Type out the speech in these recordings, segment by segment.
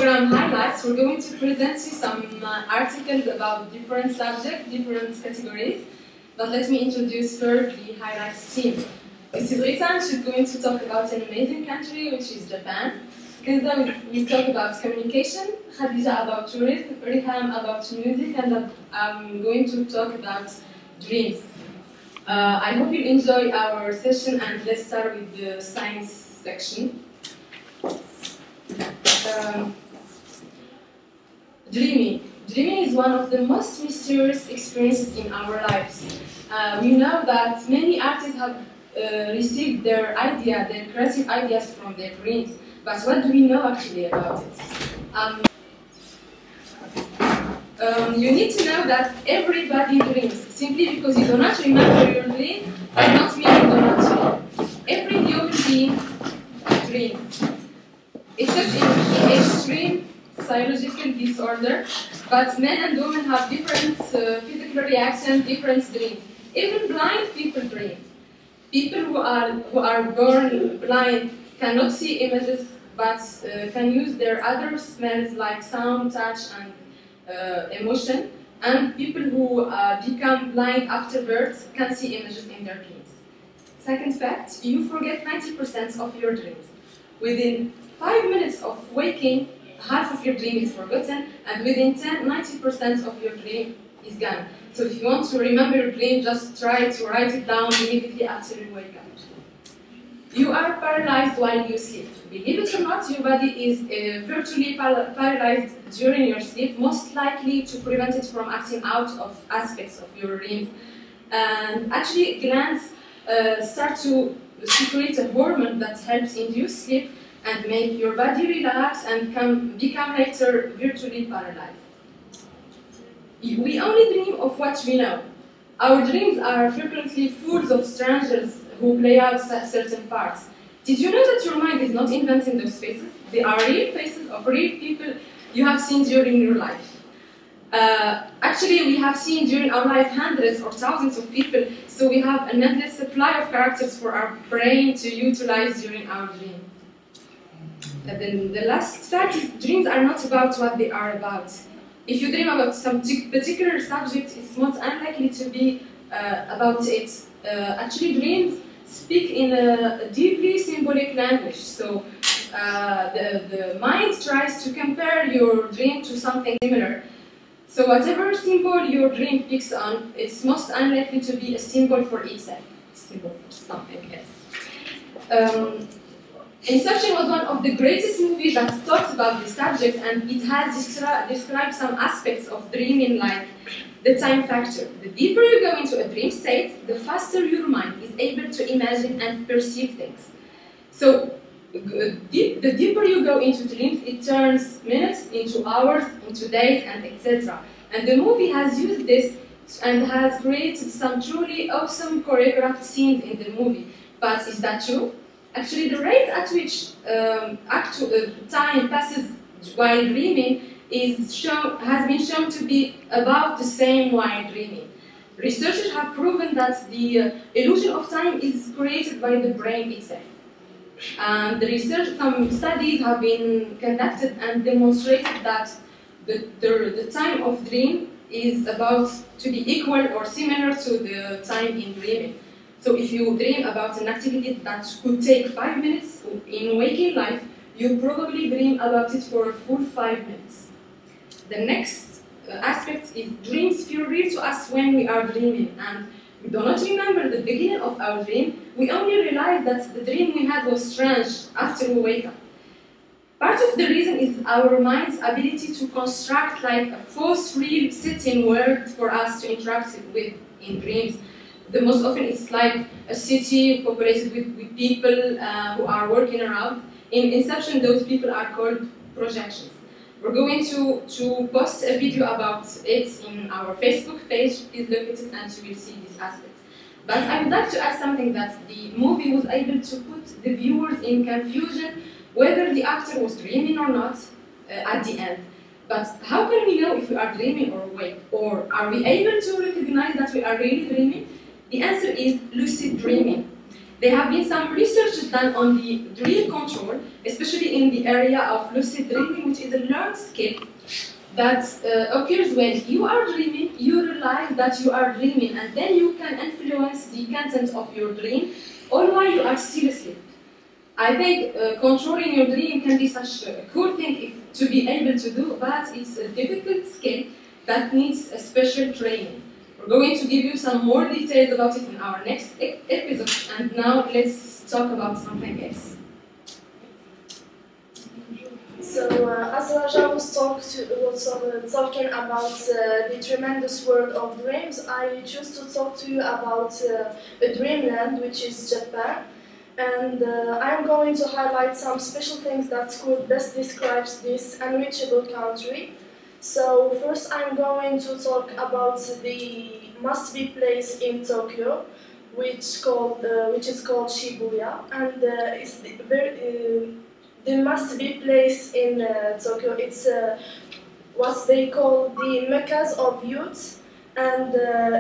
program HighLights, we're going to present you some articles about different subjects, different categories. But let me introduce first the HighLights team. This is Rita, and she's going to talk about an amazing country, which is Japan. Kenza will talk about communication, Khadija about tourism, Riham about music, and I'm going to talk about dreams. I hope you enjoy our session, and let's start with the science section. Dreaming. Dreaming is one of the most mysterious experiences in our lives. We know that many artists have received their creative ideas from their dreams. But what do we know actually about it? You need to know that everybody dreams. Simply because you do not remember your dream does not mean you do not dream. Every human being dreams. Except in extreme psychological disorder, but men and women have different physical reactions, different dreams. Even blind people dream. People who are born blind cannot see images, but can use their other smells like sound, touch, and emotion. And people who become blind after birth can see images in their dreams. Second fact, you forget 90% of your dreams. Within 5 minutes of waking, half of your dream is forgotten, and within 90% of your dream is gone. So if you want to remember your dream, just try to write it down immediately after you wake up. You are paralyzed while you sleep. Believe it or not, your body is virtually paralyzed during your sleep, most likely to prevent it from acting out of aspects of your dreams. And actually, glands start to secrete a hormone that helps induce sleep and make your body relax and become later virtually paralyzed. We only dream of what we know. Our dreams are frequently full of strangers who play out certain parts. Did you know that your mind is not inventing those faces? They are real faces of real people you have seen during your life. Actually, we have seen during our life hundreds or thousands of people, so we have an endless supply of characters for our brain to utilize during our dream. Then the last fact is dreams are not about what they are about. If you dream about some particular subject, it's not unlikely to be about it. Actually, dreams speak in a deeply symbolic language. So the mind tries to compare your dream to something similar. So whatever symbol your dream picks on, it's most unlikely to be a symbol for itself. A symbol for something else. Inception was one of the greatest movies that talked about the subject, and it has described some aspects of dreaming, like the time factor. The deeper you go into a dream state, the faster your mind is able to imagine and perceive things. So the deeper you go into dreams, it turns minutes into hours, into days, and etc. And the movie has used this and has created some truly awesome choreographed scenes in the movie. But is that true? Actually, the rate at which time passes while dreaming has been shown to be about the same while dreaming. Researchers have proven that the illusion of time is created by the brain itself. And some studies have been conducted and demonstrated that the time of dream is about to be equal or similar to the time in dreaming. So if you dream about an activity that could take 5 minutes in waking life, you probably dream about it for a full 5 minutes. The next aspect is dreams feel real to us when we are dreaming, and we do not remember the beginning of our dream. We only realize that the dream we had was strange after we wake up. Part of the reason is our mind's ability to construct like a false real setting world for us to interact with in dreams. The most often it's like a city populated with people who are walking around. In Inception, those people are called projections. We're going to post a video about it in our Facebook page. Please look at it and you will see this aspect. But I would like to add something, that the movie was able to put the viewers in confusion whether the actor was dreaming or not at the end. But how can we know if we are dreaming or awake? Or are we able to recognize that we are really dreaming? The answer is lucid dreaming. There have been some research done on the dream control, especially in the area of lucid dreaming, which is a learned skill that occurs when you are dreaming, you realize that you are dreaming, and then you can influence the content of your dream, all while you are still asleep. I think controlling your dream can be such a cool thing to be able to do, but it's a difficult skill that needs a special training. We're going to give you some more details about it in our next episode, and now let's talk about something else. So, as Raja was talking about the tremendous world of dreams, I choose to talk to you about a dreamland, which is Japan. And I'm going to highlight some special things that could best describe this unreachable country. So first I'm going to talk about the must-be place in Tokyo, which is called Shibuya, and it's the must-be place in Tokyo. It's what they call the meccas of youth, and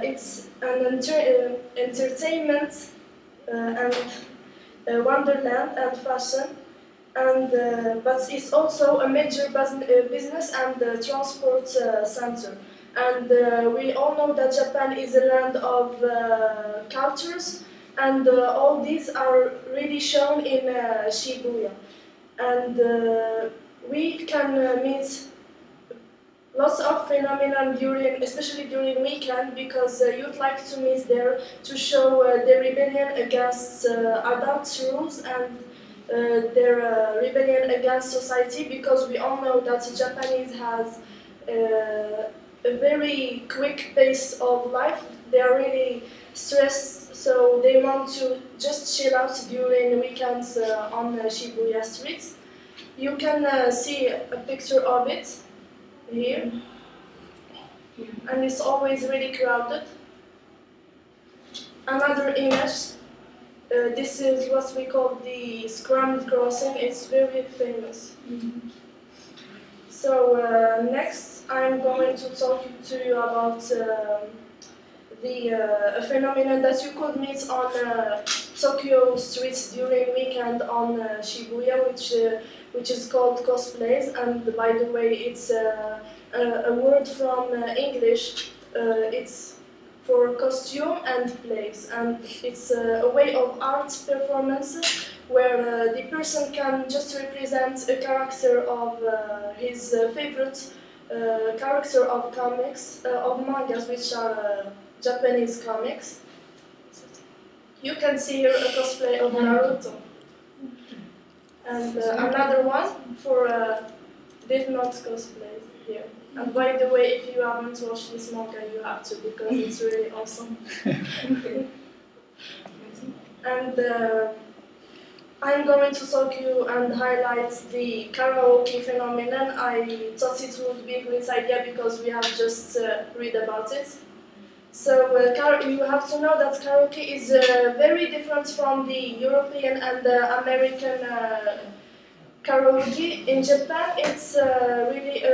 it's an entertainment and wonderland and fashion, and but it's also a major business and transport center. And we all know that Japan is a land of cultures, and all these are really shown in Shibuya. And we can meet lots of phenomena especially during weekend, because you'd like to meet there to show their rebellion against adult rules and their rebellion against society, because we all know that Japanese has a very quick pace of life. They are really stressed, so they want to just chill out during weekends on Shibuya streets. You can see a picture of it here, and it's always really crowded. Another image, this is what we call the Scrambled Crossing. It's very famous. So next I'm going to talk to you about a phenomenon that you could meet on Tokyo streets during weekend on Shibuya, which is called cosplays. And by the way, it's a word from English. It's for costume and plays, and it's a way of art performance where the person can just represent a character of his favorite character of comics, of mangas, which are Japanese comics. You can see here a cosplay of Naruto. And another one for Death Note cosplays here. And by the way, if you haven't watched this manga, you have to, because it's really awesome. And I'm going to talk you and highlight the karaoke phenomenon. I thought it would be a great idea because we have just read about it. So you have to know that karaoke is very different from the European and American karaoke. In Japan, it's really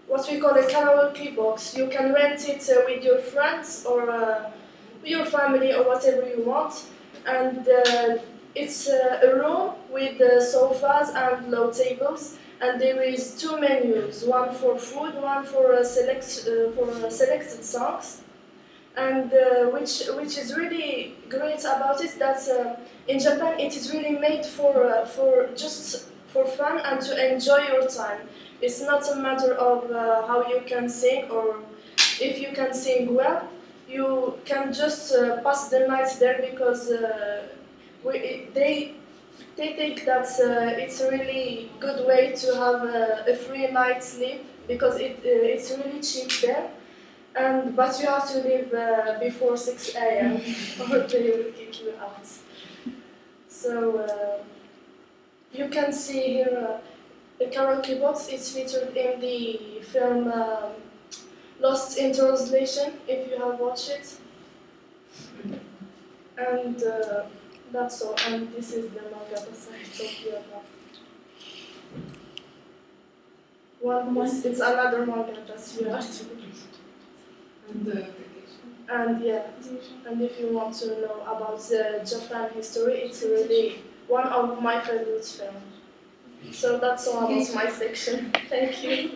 what we call a karaoke box. You can rent it with your friends or with your family or whatever you want. And it's a room with sofas and low tables. And there is two menus, one for food, one for selected songs. And which is really great about it, that in Japan it is really made for just for fun and to enjoy your time. It's not a matter of how you can sing or if you can sing well. You can just pass the night there, because they think that it's a really good way to have a free night's sleep, because it's really cheap there. But you have to leave before 6 a.m. or they will kick you out. So you can see here the karaoke box is featured in the film Lost in Translation, if you have watched it. And that's all. And this is the manga that I told you about. It's another manga that you have to read. And the vacation. And yeah, and if you want to know about the Japan history, it's really one of my favorite films. So that's all about my section. Thank you.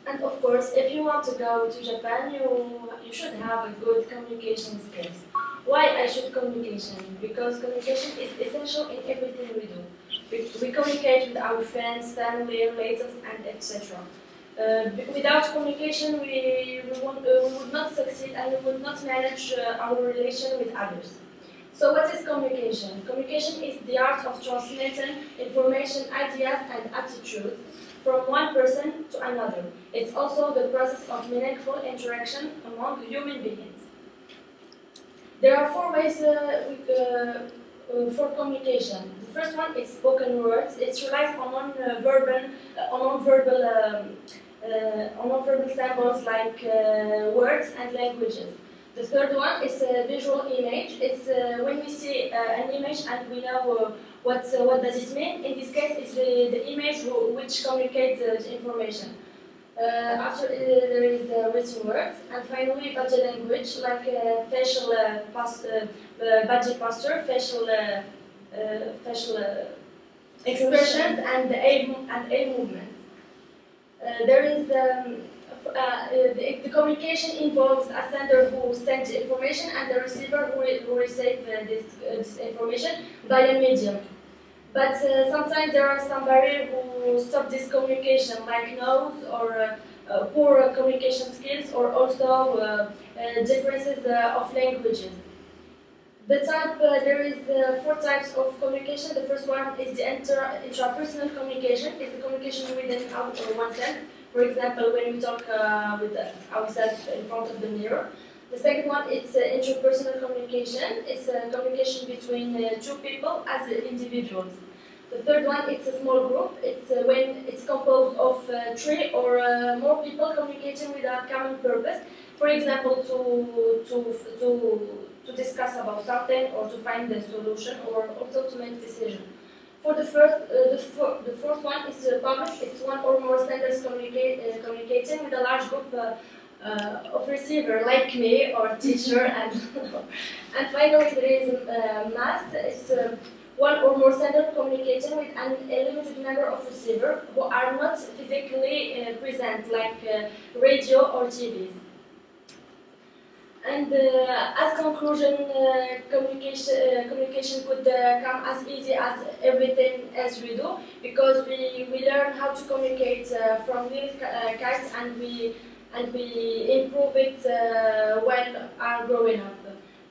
And of course, if you want to go to Japan, you should have a good communication skills. Why I should communication? Because communication is essential in everything we do. We communicate with our friends, family, relatives, and etc. Without communication, we would not succeed and we would not manage our relation with others. So what is communication? Communication is the art of transmitting information, ideas, and attitudes from one person to another. It's also the process of meaningful interaction among human beings. There are four ways for communication. The first one is spoken words. It relies on non-verbal symbols like words and languages. The third one is visual image. It's when we see an image and we know what does it mean. In this case, it's the image which communicates the information. After there is the written words, and finally body language like facial body posture, facial expressions, and eye movement. There is the communication involves a sender who sends information and the receiver who receives this information by a medium. But sometimes there are some barriers who stop this communication, like noise or poor communication skills, or also differences of languages. There is four types of communication. The first one is the intrapersonal communication. It's the communication within oneself. For example, when we talk with ourselves in front of the mirror. The second one is interpersonal communication. It's a communication between two people as individuals. The third one is a small group. It's when it's composed of three or more people communicating with a common purpose. For example, to discuss about something or to find the solution or also to make decision. For the fourth one is public. It's one or more senders communicating with a large group of receiver like me or teacher, and and finally there is mass. It's one or more senders communicating with a limited number of receivers who are not physically present, like radio or TVs. And as conclusion, communication could come as easy as everything else we do, because we learn how to communicate from little kids, and we improve it while are growing up.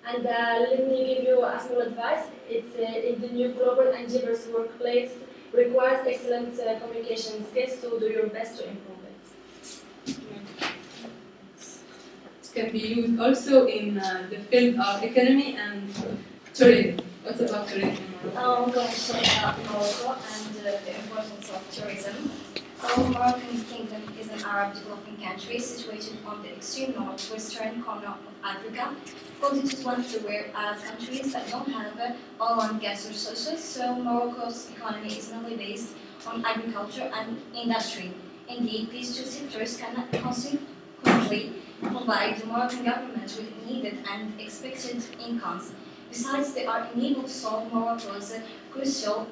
And let me give you a small advice. It's in the new global and diverse workplace requires excellent communication skills, so do your best to improve it. It can be used also in the field of economy and tourism. What about tourism? I'm going to talk about Morocco and the importance of tourism. Moroccan Kingdom is an Arab developing country situated on the extreme northwestern corner of Africa. Because it is one of the rare Arab countries that don't have oil and gas resources, so Morocco's economy is mainly based on agriculture and industry. Indeed, these two sectors cannot consequently provide the Moroccan government with needed and expected incomes. Besides, they are unable to solve Morocco's crucial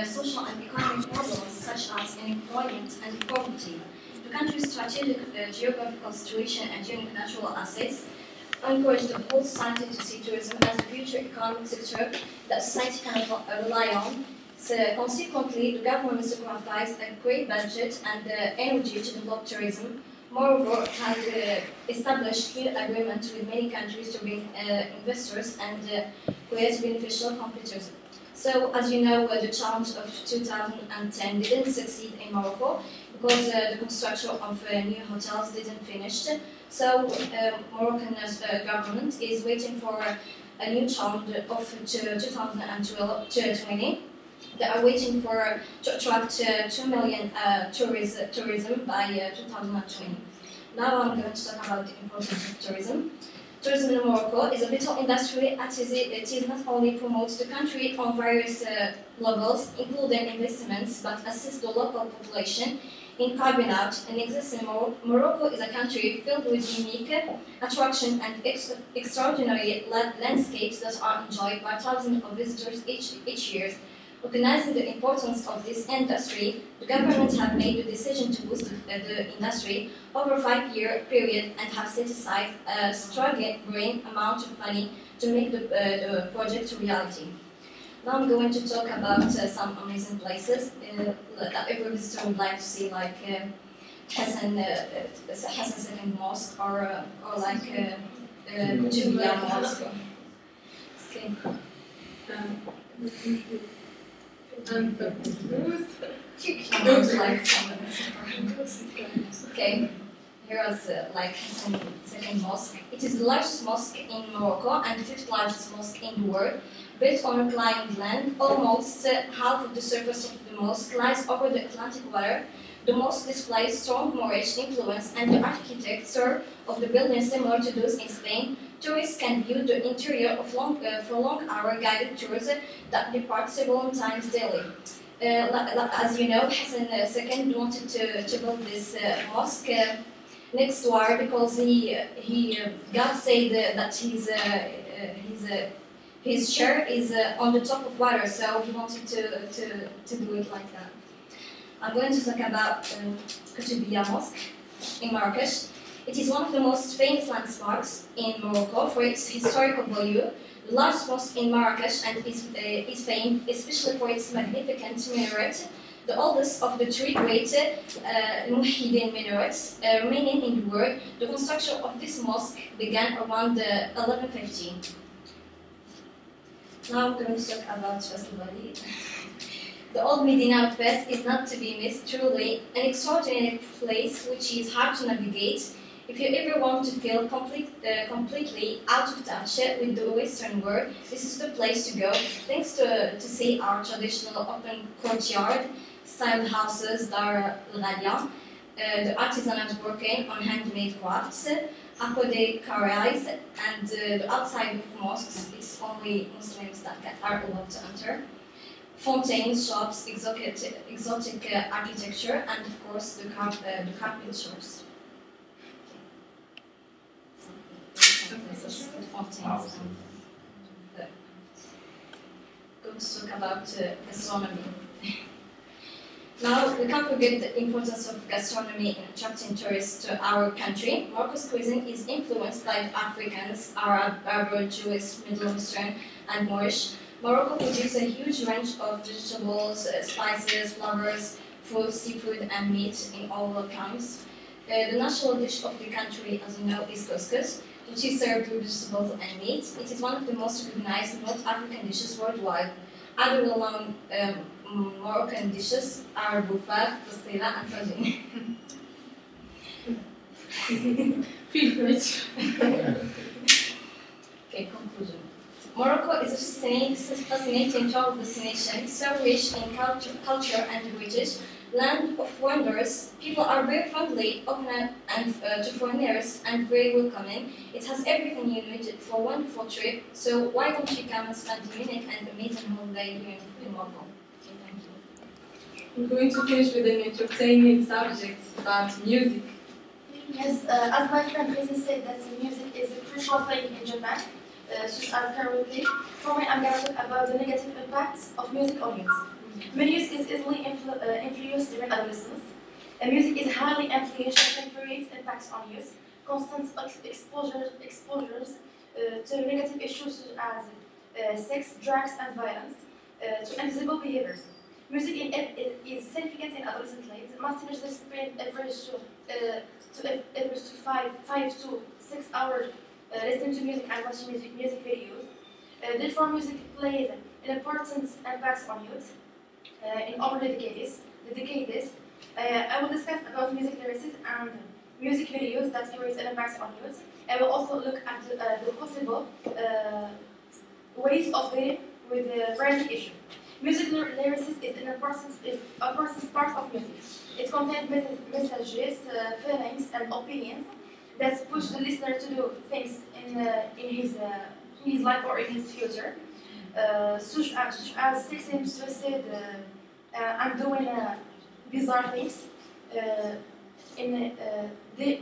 social and economic problems such as unemployment and poverty. The country's strategic geographical situation and unique natural assets encourage the whole society to see tourism as a future economic sector that society can rely on. So consequently, the government provides a great budget and energy to develop tourism. Moreover, it has established clear agreements with many countries to bring investors and create beneficial competitors. So, as you know, the challenge of 2010 didn't succeed in Morocco because the construction of new hotels didn't finish. So, Moroccan government is waiting for a new challenge of 2020. They are waiting to attract 2 million tourism by 2020. Now I'm going to talk about the importance of tourism. Tourism in Morocco is a vital industry as it not only promotes the country on various levels, including investments, but assists the local population in carving out and exists in Morocco is a country filled with unique attraction and extraordinary landscapes that are enjoyed by thousands of visitors each year. Recognizing the importance of this industry, the government have made the decision to boost the industry over a 5-year period and have set aside a staggering amount of money to make the project a reality. Now I'm going to talk about some amazing places that every visitor would like to see, like Hassan Second Mosque or like Kutubiyya Mosque. Okay. Okay, here is like Hassan Second Mosque. It is the largest mosque in Morocco and the 5th largest mosque in the world. Built on reclaimed land, almost half of the surface of the mosque lies over the Atlantic water. The mosque displays strong Moorish influence and the architecture of the building similar to those in Spain. Tourists can view the interior of for long-hour guided tours that depart several times daily. As you know, Hassan II wanted to build this mosque next to our because God said that his chair is on the top of water, so he wanted to do it like that. I'm going to talk about Kutubiyya Mosque in Marrakesh. It is one of the most famous landmarks in Morocco for its historical value. The largest mosque in Marrakesh and is famed especially for its magnificent minaret, the oldest of the 3 great Muwahhidin minarets remaining in the world. The construction of this mosque began around 1150. Now I'm going to talk about Ras Al Wali. The old Medina of Fez is not to be missed, truly an extraordinary place which is hard to navigate. If you ever want to feel completely out of touch with the Western world, this is the place to go. Thanks to see our traditional open courtyard, style houses, Dar al-Ghalia, the artisans working on handmade crafts, Akode Karais, and the outside of mosques, it's only Muslims that are allowed to enter. Fountains, shops, exotic architecture, and of course the carpet shores. Fountains. Going to talk about gastronomy. Now, we can't forget the importance of gastronomy in attracting tourists to our country. Morocco's cuisine is influenced by Africans, Arab, Berber, Jewish, Middle Eastern, and Moorish. Morocco produces a huge range of vegetables, spices, flowers, fruit, seafood, and meat in all kinds. The national dish of the country, as you know, is couscous, which is served with vegetables and meat. It is one of the most recognized North African dishes worldwide. Other well-known Moroccan dishes are bouffa, pastela, and tagine. Feel free. Okay, conclusion. Morocco is a fascinating travel destination, so rich in culture and heritage, land of wonders. People are very friendly, open and to foreigners, and very welcoming. It has everything you need for a wonderful trip. So why don't you come and spend a unique and amazing holiday here in Morocco? Okay, thank you. I'm going to finish with an entertaining subject about music. Yes, as my friend Lizzie said, that music is a crucial thing in Japan, such as currently. For me, I'm going to talk about the negative impacts of music on youth. Music is easily influenced during adolescence. Music is highly influential and creates impacts on youth. Constant exposures to negative issues such as sex, drugs, and violence, to invisible behaviors. Music is significant in adolescent lives. Most teenagers spend average to 5 to 6 hours listening to music and watching music videos. Therefore, music plays an important impact on youth in over the decades. I will discuss about music lyrics and music videos that create an impact on youth. I will also look at the possible ways of dealing with the rising issue. Music lyrics is an important part of music. It contains messages, feelings, and opinions that push the listener to do things in his life or in his future, such as sex and suicide and doing bizarre things. they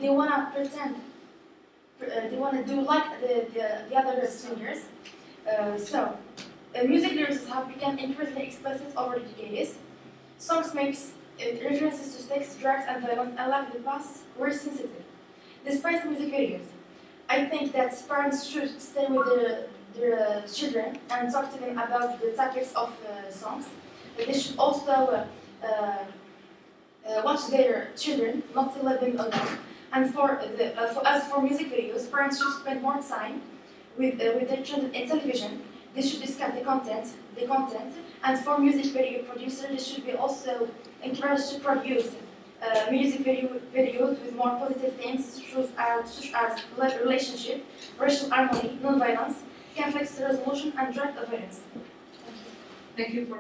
wanna pretend, they wanna do like the other singers. Music lyrics have become increasingly explicit over the decades. Songs make references to sex, drugs, and violence, and like the past were sensitive. Despite music videos, I think that parents should stay with their children and talk to them about the topics of songs. But they should also watch their children, not to let them alone. And as for music videos, parents should spend more time with their children in television. They should discuss the content, and for music video producers, they should be also encouraged to produce music videos with more positive themes such as blood relationship, racial harmony, non-violence, conflict resolution, and drug avoidance. Thank you for